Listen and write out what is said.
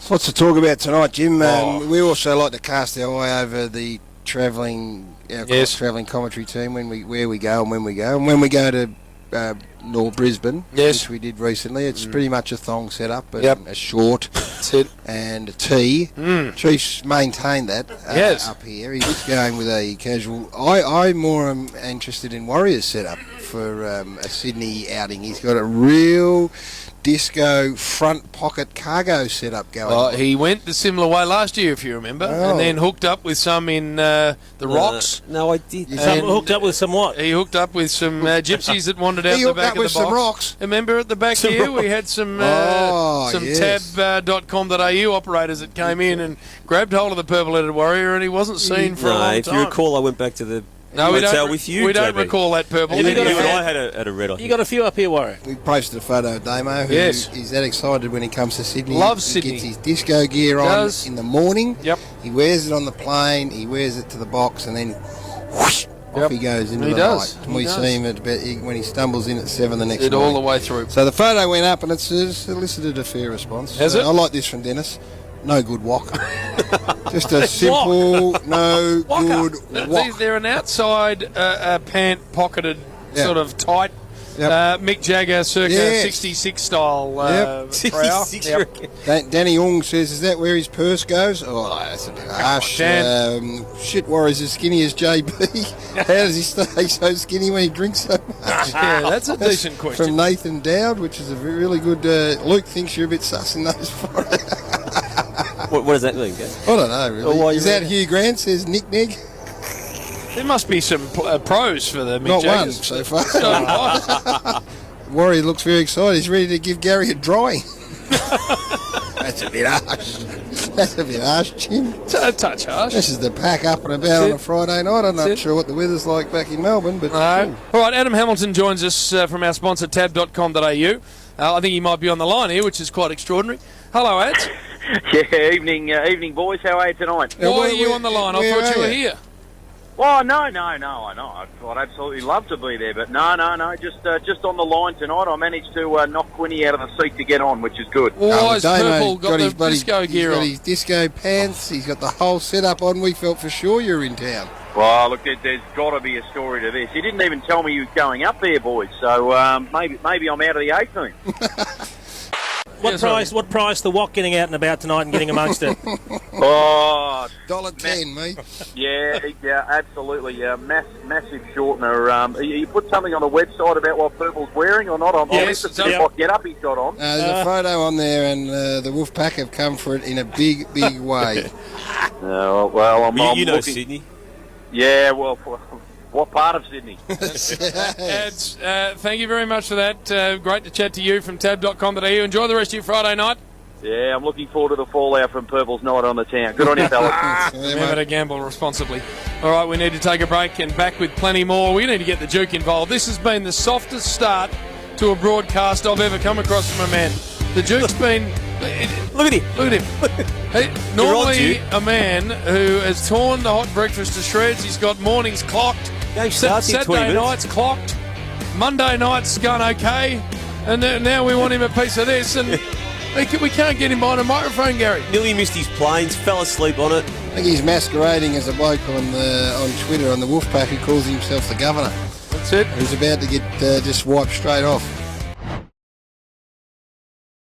Lots to talk about tonight, Jim. We also like to cast our eye over the travelling commentary team where we go and when we go. And when we go to North Brisbane, which we did recently, it's pretty much a thong setup, but a short and a tee. Chief's maintained that up here. He's going with a casual. I more am interested in Warriors setup for a Sydney outing. He's got a real disco front pocket cargo setup going on. He went the similar way last year, if you remember, and then hooked up with some in the Rocks. No, I did. Hooked up with some what? He hooked up with some gypsies that wandered out the back of the box. Some rocks. Remember at the back here, we had some tab.com.au operators that came in and grabbed hold of the purple-headed warrior, and he wasn't seen for a long time. If you recall, I went back to the hotel with you. We don't recall that purple. You and I had a red on. You got a few up here, Warrior. We posted a photo of Damo, who is that excited when he comes to Sydney. Loves Sydney. He gets his disco gear on in the morning. Yep. He wears it on the plane, he wears it to the box, and then whoosh, off he goes into the night. And we see him when he stumbles in at 7 the next morning. All the way through. So the photo went up and it's elicited a fair response. Has it? I like this from Dennis. No good wok. Just a simple, no good wok. They're an outside pant pocketed sort of tight Mick Jagger circa 66 style 66. Danny Ong says, is that where his purse goes? Oh, that's a bit harsh. Shit, Warrior's as skinny as JB. How does he stay so skinny when he drinks so much? Yeah, that's a decent question. From Nathan Dowd, which is a really good... Luke thinks you're a bit sus in those photos. What does that mean, guys? I don't know, really. Is that Hugh Grant, says Nick Neg? There must be some pros for the Mick Not Jaggers. one so far. Warrior looks very excited. He's ready to give Gary a drawing. That's a bit harsh. That's a bit harsh, Jim. It's a touch harsh. This is the pack up and about on a Friday night. I'm not sure what the weather's like back in Melbourne. But no. All right, Adam Hamilton joins us from our sponsor, tab.com.au. I think he might be on the line here, which is quite extraordinary. Hello, Ads. Yeah, evening, boys. How are you tonight? Why are you on the line? I thought you were here. Well, no. I'd absolutely love to be there, but no. Just on the line tonight. I managed to knock Quinny out of the seat to get on, which is good. Why has Purple got the disco gear on? He's got his disco pants. He's got the whole setup on. We felt for sure you were in town. Well, look, there's got to be a story to this. He didn't even tell me he was going up there, boys. So maybe I'm out of the A team. What price the wok getting out and about tonight and getting amongst it? Oh, $1.10, mate. Yeah, absolutely. Massive shortener. You put something on the website about what Purple's wearing or not? I'm interested in what get-up he's got on. There's a photo on there, and the Wolfpack have come for it in a big way. Well, I'm you know looking... Sydney. Yeah, well... What part of Sydney? Ads, thank you very much for that. Great to chat to you from tab.com.au. Enjoy the rest of your Friday night. Yeah, I'm looking forward to the fallout from Purple's night on the town. Good on you, fellas. Remember to gamble responsibly. All right, we need to take a break and back with plenty more. We need to get the Duke involved. This has been the softest start to a broadcast I've ever come across from a man. The Duke's been... Look at him. Normally a man who has torn the hot breakfast to shreds. He's got mornings clocked. Saturday nights clocked. Monday nights gone okay. And now we want him a piece of this. And we can't get him behind a microphone, Gary. Nearly missed his planes, fell asleep on it. I think he's masquerading as a bloke on Twitter on the Wolfpack who calls himself the governor. That's it. He's about to get just wiped straight off.